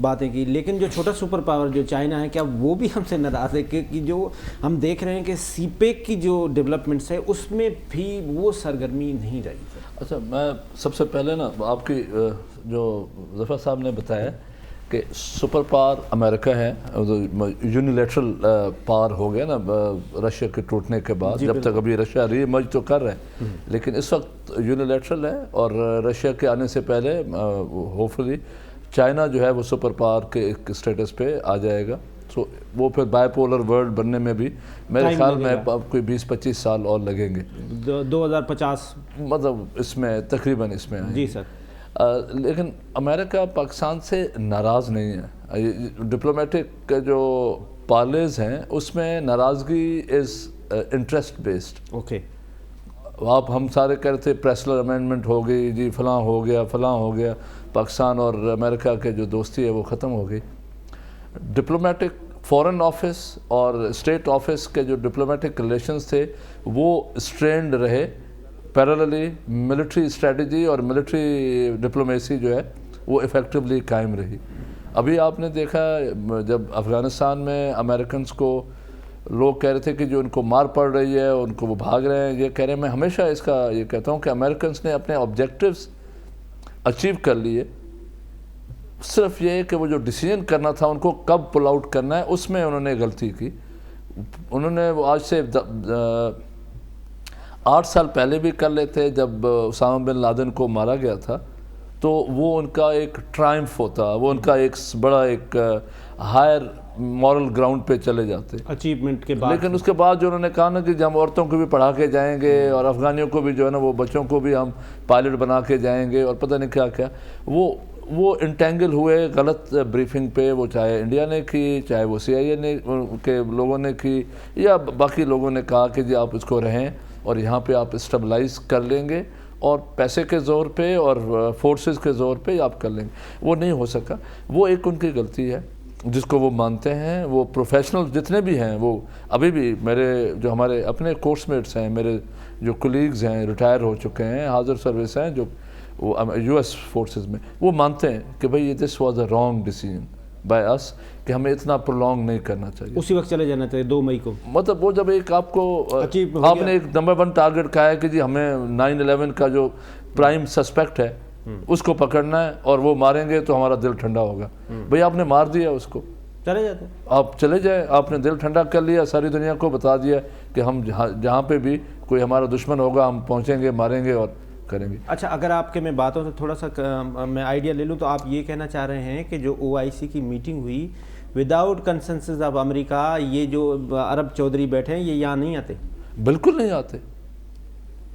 باتیں کی. لیکن جو چھوٹا سپر پاور جو چائنا ہے, کیا وہ بھی ہم سے ناراض ہے کہ جو ہم دیکھ رہے ہیں کہ سی پیک کی جو ڈیولپمنٹس ہے اس میں بھی وہ سرگرمی نہیں رہی. اچھا, میں سب سے پہلے نا آپ کی جو ظفر صاحب نے بتایا کہ سپر پاور امریکہ ہے, یونیلیٹرل پاور ہو گیا نا رشیا کے ٹوٹنے کے بعد. جب تک ابھی رشیا ری ایمرج تو کر رہے ہیں, لیکن اس وقت یونیلیٹرل ہے, اور رشیا کے آنے سے پہلے ہوپفلی چائنا جو ہے وہ سپر پاور کے ایک اسٹیٹس پہ آ جائے گا. سو وہ پھر بائی پولر ورلڈ بننے میں بھی میرے خیال میں کوئی 20-25 سال اور لگیں گے, 2050 مطلب اس میں تقریباً اس میں. جی سر. لیکن امریکہ پاکستان سے ناراض نہیں ہے. ڈپلومیٹک جو پالیز ہیں اس میں ناراضگی از انٹرسٹ بیسڈ. اوکے, آپ ہم سارے کہہ رہے تھے پریسلر امینڈمنٹ ہو گئی جی, فلاں ہو گیا فلاں ہو گیا, پاکستان اور امریکہ کے جو دوستی ہے وہ ختم ہو گئی. ڈپلومیٹک فورن آفس اور اسٹیٹ آفس کے جو ڈپلومیٹک ریلیشنز تھے وہ اسٹرینڈ رہے. پیرللی ملٹری اسٹریٹجی اور ملٹری ڈپلومیسی جو ہے وہ ایفیکٹولی قائم رہی. ابھی آپ نے دیکھا جب افغانستان میں امریکنز کو لوگ کہہ رہے تھے کہ جو ان کو مار پڑ رہی ہے, ان کو وہ بھاگ رہے ہیں, یہ کہہ رہے ہیں, میں ہمیشہ اس کا یہ کہتا ہوں کہ امریکنز نے اپنے آبجیکٹیوز اچیو کر لیے. صرف یہ کہ وہ جو ڈیسیژن کرنا تھا ان کو کب پل آؤٹ کرنا ہے اس میں انہوں نے غلطی کی. انہوں نے وہ آج سے 8 سال پہلے بھی کر لیتے. جب اسامہ بن لادن کو مارا گیا تھا تو وہ ان کا ایک ٹرائمف ہوتا, وہ ان کا ایک بڑا ایک ہائر مورل گراؤنڈ پہ چلے جاتے اچیومنٹ کے بعد. لیکن اس کے بعد جو انہوں نے کہا نا کہ ہم عورتوں کو بھی پڑھا کے جائیں گے اور افغانیوں کو بھی جو ہے نا وہ بچوں کو بھی ہم پائلٹ بنا کے جائیں گے اور پتہ نہیں کیا کیا, وہ انٹینگل ہوئے غلط بریفنگ پہ. وہ چاہے انڈیا نے کی, چاہے وہ CIA نے کے لوگوں نے کی, یا باقی لوگوں نے کہا کہ جی آپ اس کو رہیں اور یہاں پہ آپ اسٹیبلائز کر لیں گے اور پیسے کے زور پہ اور فورسز کے زور پہ آپ کر لیں گے. وہ نہیں ہو سکا. وہ ایک ان کی غلطی ہے جس کو وہ مانتے ہیں. وہ پروفیشنل جتنے بھی ہیں, وہ ابھی بھی میرے جو ہمارے اپنے کورس میٹس ہیں, میرے جو کولیگز ہیں ریٹائر ہو چکے ہیں, حاضر سروس ہیں جو وہ US فورسز میں, وہ مانتے ہیں کہ بھئی this was a wrong decision by us, کہ ہمیں اتنا پرولونگ نہیں کرنا چاہیے. اسی وقت چلے جانا چاہیے 2 مئی کو. مطلب وہ جب ایک آپ کو آپ نے ایک نمبر 1 ٹارگٹ کہا ہے کہ جی ہمیں 9/11 کا جو پرائم سسپیکٹ ہے اس کو پکڑنا ہے اور وہ ماریں گے تو ہمارا دل ٹھنڈا ہوگا. بھئی آپ نے مار دیا اس کو, چلے جاتے, آپ چلے جائیں. آپ نے دل ٹھنڈا کر لیا, ساری دنیا کو بتا دیا کہ ہم جہاں پہ بھی کوئی ہمارا دشمن ہوگا ہم پہنچیں گے, ماریں گے اور کریں گے. اچھا, اگر آپ کے میں باتوں سے تھوڑا سا میں آئیڈیا لے لوں تو آپ یہ کہنا چاہ رہے ہیں کہ جو OIC کی میٹنگ ہوئی وداؤٹ کنسنسس آف امریکہ, یہ جو عرب چودھری بیٹھے ہیں یہ یہاں نہیں آتے؟ بالکل نہیں آتے.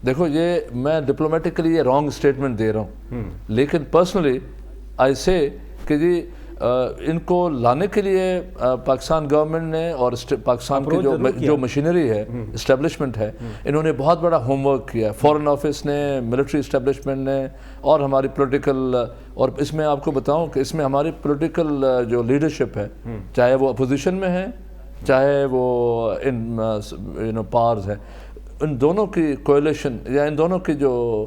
دیکھو یہ میں ڈپلومیٹکلی یہ رانگ اسٹیٹمنٹ دے رہا ہوں, لیکن پرسنلی آئی سے کہ جی ان کو لانے کے لیے پاکستان گورنمنٹ نے اور پاکستان کی جو مشینری ہے, اسٹیبلشمنٹ ہے, انہوں نے بہت بڑا ہوم ورک کیا ہے. فورن آفس نے, ملٹری اسٹیبلشمنٹ نے, اور ہماری پولیٹیکل, اور اس میں آپ کو بتاؤں کہ اس میں ہماری پولیٹیکل جو لیڈرشپ ہے, چاہے وہ اپوزیشن میں ہے چاہے وہ ان پاورز ہے, ان دونوں کی کوئلیشن یا ان دونوں کی جو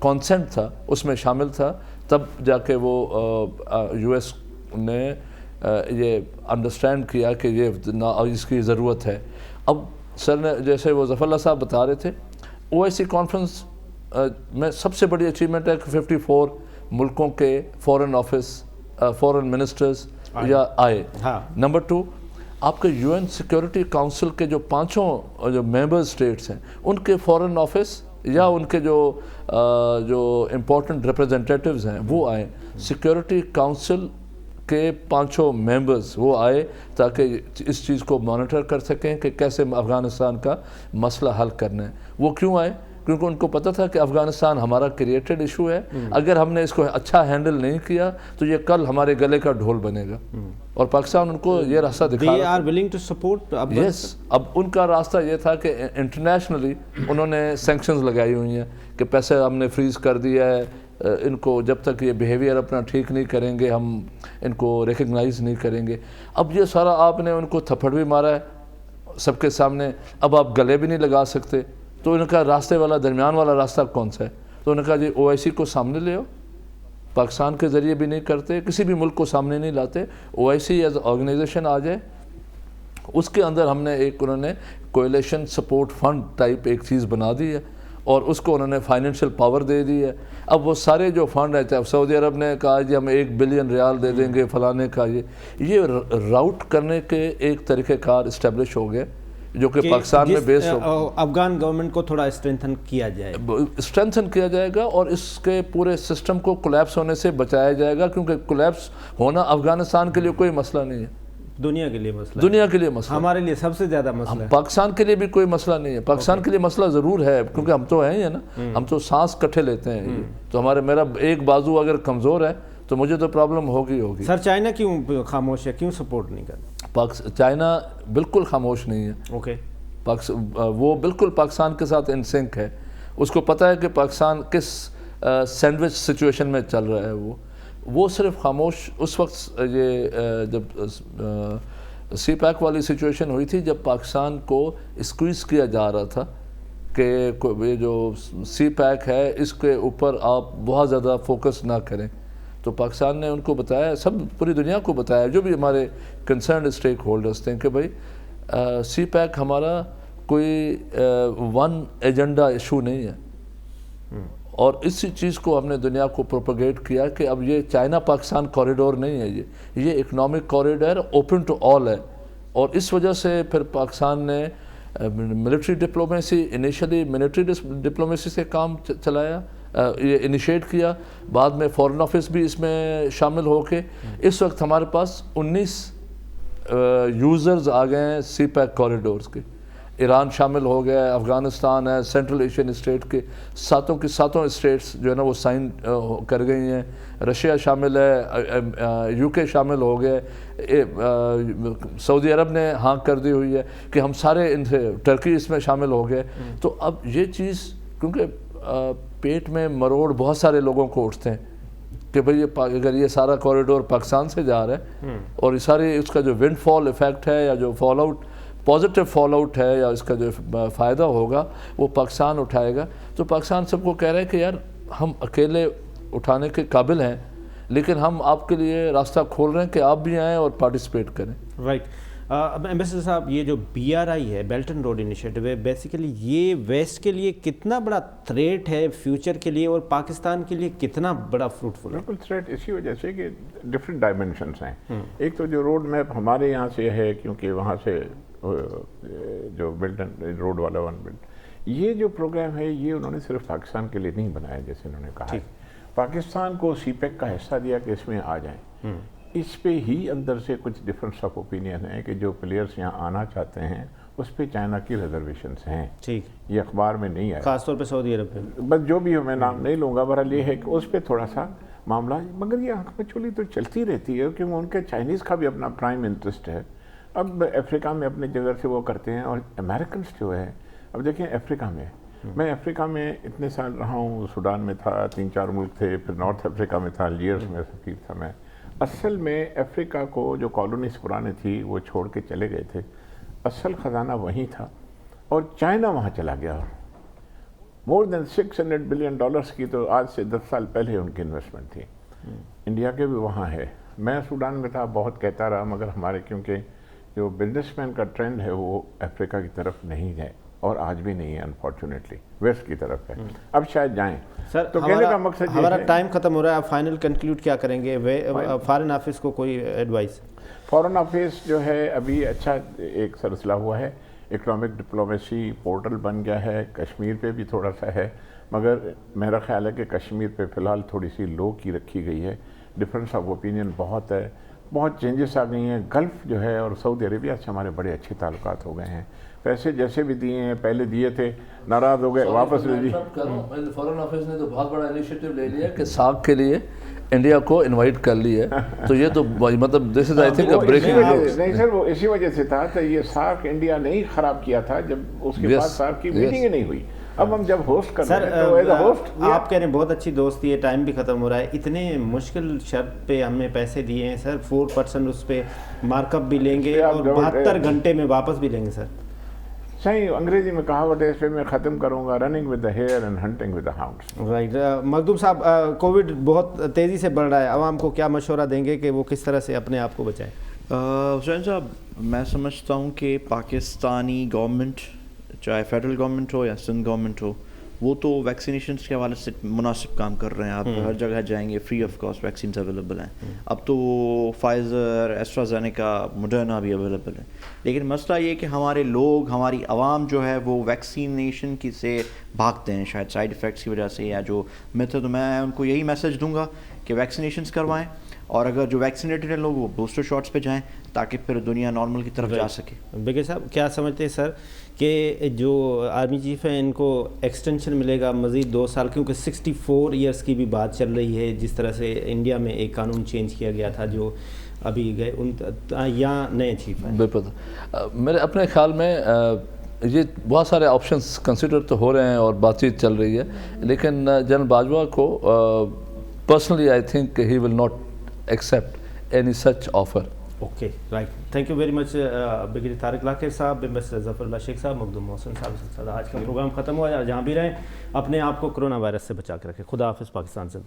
کانسنٹ تھا اس میں شامل تھا. تب جا کے وہ US نے یہ انڈرسٹینڈ کیا کہ یہ اس کی ضرورت ہے. اب سر نے جیسے وہ ظفر اللہ صاحب بتا رہے تھے, OIC کانفرنس میں سب سے بڑی اچیومنٹ ہے کہ 54 ملکوں کے فورن آفس, فورن منسٹرز یا آئے. نمبر 2, آپ کے UN سیکیورٹی کاؤنسل کے جو 5 جو ممبر اسٹیٹس ہیں ان کے فورن آفس یا ان کے جو امپورٹنٹ ریپرزنٹیٹیوز ہیں وہ آئے. سیکیورٹی کاؤنسل کے 5 ممبرز وہ آئے تاکہ اس چیز کو مانیٹر کر سکیں کہ کیسے افغانستان کا مسئلہ حل کرنا ہے. وہ کیوں آئے؟ کیونکہ ان کو پتہ تھا کہ افغانستان ہمارا کریٹڈ ایشو ہے, اگر ہم نے اس کو اچھا ہینڈل نہیں کیا تو یہ کل ہمارے گلے کا ڈھول بنے گا, اور پاکستان ان کو یہ راستہ دکھا رہا تھا. یس, اب ان کا راستہ یہ تھا کہ انٹرنیشنلی انہوں نے سینکشنز لگائی ہوئی ہیں کہ پیسے ہم نے فریز کر دیا ہے, ان کو جب تک یہ بیہیویئر اپنا ٹھیک نہیں کریں گے ہم ان کو ریکگنائز نہیں کریں گے. اب یہ سارا آپ نے ان کو تھپڑ بھی مارا ہے سب کے سامنے, اب آپ گلے بھی نہیں لگا سکتے. تو ان کا راستے والا درمیان والا راستہ کون سا ہے؟ تو انہوں نے کہا جی OIC کو سامنے لے آؤ, پاکستان کے ذریعے بھی نہیں کرتے, کسی بھی ملک کو سامنے نہیں لاتے. OIC ایز آرگنائزیشن آ جائے, اس کے اندر ہم نے ایک انہوں نے کولیشن سپورٹ فنڈ ٹائپ ایک چیز بنا دی ہے اور اس کو انہوں نے فائنینشیل پاور دے دی ہے. اب وہ سارے جو فنڈ ہیں, چاہے سعودی عرب نے کہا جی ہم 1 بلین ریال دے دیں گے فلانے کا, یہ راؤٹ کرنے کے ایک طریقہ کار اسٹیبلش ہو گئے جو کہ پاکستان میں بیس ہو. افغان گورنمنٹ کو تھوڑا اسٹرینتھن کیا جائے گا اور اس کے پورے سسٹم کو کولیپس ہونے سے بچایا جائے گا, کیونکہ کولیپس ہونا افغانستان کے لیے کوئی مسئلہ نہیں ہے, دنیا کے لیے مسئلہ, دنیا کے لیے مسئلہ, ہمارے لیے سب سے زیادہ مسئلہ ہے. پاکستان کے لیے بھی کوئی مسئلہ نہیں ہے, پاکستان کے لیے مسئلہ ضرور ہے کیونکہ ہم تو ہیں ہی نا, ہم تو سانس کٹھے لیتے ہیں. تو میرا ایک بازو اگر کمزور ہے تو مجھے تو پرابلم ہوگی. سر چائنا کیوں خاموش ہے, کیوں سپورٹ نہیں کرتا؟ چائنا بالکل خاموش نہیں ہے. اوکے, وہ بالکل پاکستان کے ساتھ ان سنک ہے. اس کو پتہ ہے کہ پاکستان کس سینڈوچ سچویشن میں چل رہا ہے. وہ صرف خاموش اس وقت, یہ جب سی پیک والی سچویشن ہوئی تھی, جب پاکستان کو اسکویز کیا جا رہا تھا کہ یہ جو سی پیک ہے اس کے اوپر آپ بہت زیادہ فوکس نہ کریں, تو پاکستان نے ان کو بتایا, سب پوری دنیا کو بتایا, جو بھی ہمارے کنسرنڈ اسٹیک ہولڈرز تھے, کہ بھائی سی پیک ہمارا کوئی ون ایجنڈا ایشو نہیں ہے. اور اسی چیز کو ہم نے دنیا کو پروپیگیٹ کیا کہ اب یہ چائنا پاکستان کوریڈور نہیں ہے, یہ economic corridor open to all ہے. اور اس وجہ سے پھر پاکستان نے military diplomacy, initially military diplomacy سے کام چلایا, یہ انیشیٹ کیا, بعد میں فورن آفس بھی اس میں شامل ہو کے اس وقت ہمارے پاس 19 یوزرز آ گئے ہیں سی پیک کوریڈورز کے. ایران شامل ہو گیا ہے, افغانستان ہے, سینٹرل ایشین اسٹیٹ کے ساتوں اسٹیٹس جو ہے نا وہ سائن کر گئی ہیں, رشیا شامل ہے, UK شامل ہو گئے, سعودی عرب نے ہاں کر دی ہوئی ہے کہ ہم سارے ان سے, ٹرکی اس میں شامل ہو گئے. تو اب یہ چیز, کیونکہ پیٹ میں مروڑ بہت سارے لوگوں کو اٹھتے ہیں کہ بھئی اگر یہ سارا کوریڈور پاکستان سے جا رہا ہے اور یہ ساری اس کا جو ونڈ فال ایفیکٹ ہے یا جو fall out, positive fall out ہے, یا اس کا جو فائدہ ہوگا وہ پاکستان اٹھائے گا. تو پاکستان سب کو کہہ رہا ہے کہ یار ہم اکیلے اٹھانے کے قابل ہیں, لیکن ہم آپ کے لیے راستہ کھول رہے ہیں کہ آپ بھی آئیں اور پارٹیسپیٹ کریں. رائٹ. اب ایمبیسڈر صاحب, یہ جو BRI ہے, بیلٹ اینڈ روڈ انیشیٹو ہے, بیسیکلی یہ ویسٹ کے لیے کتنا بڑا تھریٹ ہے فیوچر کے لیے, اور پاکستان کے لیے کتنا بڑا فروٹفل ہے؟ بالکل تھریٹ اسی وجہ سے کہ ڈفرینٹ ڈائمینشنس ہیں. ایک تو جو روڈ میپ ہمارے یہاں سے ہے, کیونکہ وہاں سے جو بیلٹ اینڈ روڈ والا یہ جو پروگرام ہے یہ انہوں نے صرف پاکستان کے لیے نہیں بنایا, جیسے انہوں نے کہا ہے پاکستان کو سی پیک کا حصہ دیا کہ اس میں آ جائیں. اس پہ ہی اندر سے کچھ ڈفرینس آف اوپینین ہیں کہ جو پلیئرس یہاں آنا چاہتے ہیں اس پہ چائنا کی ریزرویشنس ہیں. یہ اخبار میں نہیں آیا, خاص طور پہ سعودی عرب پہ, بس جو بھی ہو میں نام نہیں لوں گا, بہرحال یہ ہے کہ اس پہ تھوڑا سا معاملہ, مگر یہ آنکھ میں چولی تو چلتی رہتی ہے کیونکہ ان کے چائنیز کا بھی اپنا پرائم انٹرسٹ ہے. اب افریقہ میں اپنے جگہ سے وہ کرتے ہیں, اور امریکنس جو ہے, اب دیکھیں افریقہ میں افریقہ میں اتنے سال رہا ہوں, سوڈان میں تھا, 3-4 ملک تھے, پھر نارتھ افریقہ میں تھا, الجیرس میں سفیر تھا میں. اصل میں افریقہ کو جو کالونیز پرانے تھی وہ چھوڑ کے چلے گئے تھے, اصل خزانہ وہیں تھا, اور چائنا وہاں چلا گیا. مور دین $600 بلین کی تو آج سے 10 سال پہلے ان کی انویسٹمنٹ تھی. انڈیا کے بھی وہاں ہے. میں سوڈان میں تھا, بہت کہتا رہا, مگر ہمارے کیونکہ جو بزنس مین کا ٹرینڈ ہے وہ افریقہ کی طرف نہیں ہے, اور آج بھی نہیں ہے, انفارچونیٹلی ویسٹ کی طرف ہے. اب شاید جائیں. سر تو کہنے کا مقصد ہمارا ٹائم ختم ہو رہا ہے, آپ فائنل کنکلوڈ کیا کریں گے؟ فارن آفس کو کوئی ایڈوائس؟ فارن آفس جو ہے ابھی اچھا ایک سلسلہ ہوا ہے, اکنامک ڈپلومیسی پورٹل بن گیا ہے. کشمیر پہ بھی تھوڑا سا ہے, مگر میرا خیال ہے کہ کشمیر پہ فی الحال تھوڑی سی لو کی رکھی گئی ہے. ڈفرینس آف اوپینین بہت ہے, بہت چینجز آ گئی ہیں. گلف جو ہے اور سعودی عربیہ سے ہمارے بڑے اچھے تعلقات ہو گئے ہیں. پیسے جیسے بھی دیے ہیں, پہلے دیے تھے, ناراض ہو گئے, واپس لے دی. فورن آفس نے تو بہت بڑا انیشیٹو لے لیا کہ ساکھ کے لیے انڈیا کو انوائٹ کر لی ہے. تو یہ تو مطلب this is I think a breaking news. نہیں سر, وہ اسی وجہ سے تھا کہ یہ ساکھ انڈیا نے ہی خراب کیا تھا جب اس کے بعد ساکھ کی میٹنگ ہی نہیں ہوئی. اب ہم جب ہوسٹ کر رہے ہیں تو ایز اے ہوسٹ آپ کہہ رہے ہیں بہت اچھی دوستی ہے, ٹائم بھی ختم ہو رہا ہے. اتنے مشکل شرط پہ ہم نے پیسے دیے ہیں سر, 4% اس پہ مارک اپ بھی لیں گے اور 72 گھنٹے میں واپس بھی لیں گے سر. صحیح انگریزی میں کہاوت ہے، اس پہ میں ختم کروں گا، running with the hare and hunting with the hounds. Right. Makhdoom صاحب، کووڈ بہت تیزی سے بڑھ رہا ہے، عوام کو کیا مشورہ دیں گے کہ وہ کس طرح سے اپنے آپ کو بچائیں؟ حسین صاحب، میں سمجھتا ہوں کہ پاکستانی گورنمنٹ، چاہے فیڈرل گورنمنٹ ہو یا سندھ گورنمنٹ ہو، وہ تو ویکسینیشنس کے حوالے سے مناسب کام کر رہے ہیں. آپ ہر جگہ جائیں گے free of cost vaccines available ہیں. اب تو فائزر، ایسٹرازینیکا، موڈرنا بھی اویلیبل ہے. لیکن مسئلہ یہ کہ ہمارے لوگ، ہماری عوام جو ہے وہ ویکسینیشن کی سے بھاگتے ہیں، شاید سائیڈ افیکٹس کی وجہ سے یا جو میتھڈ. میں ان کو یہی میسج دوں گا کہ ویکسینیشنس کروائیں، اور اگر جو ویکسینیٹڈ ہیں لوگ وہ بوسٹر شاٹس پہ جائیں تاکہ پھر دنیا نارمل کی طرف جا سکے. بگے صاحب، کیا سمجھتے ہیں سر کہ جو آرمی چیف ہیں ان کو ایکسٹینشن ملے گا مزید 2 سال، کیونکہ 64 ایئرس کی بھی بات چل رہی ہے، جس طرح سے انڈیا میں ایک قانون چینج کیا گیا تھا جو ابھی گئے ان یا نئے چیف ہیں؟ بالکل. میرے اپنے خیال میں یہ بہت سارے آپشنس کنسیڈر تو ہو رہے ہیں اور بات چیت چل رہی ہے، لیکن جنرل باجوہ کو personally I think he will not accept any such offer. Okay, right. Thank you very much brigadier Tariq لاکر صاحب، ایمبیسڈر ظفر اللہ شیخ صاحب، مخدوم محسن صاحب. آج کا پروگرام ختم ہوا. جہاں بھی رہیں اپنے آپ کو کرونا وائرس سے بچا کے رکھیں. خدا حافظ. پاکستان زندہ باد.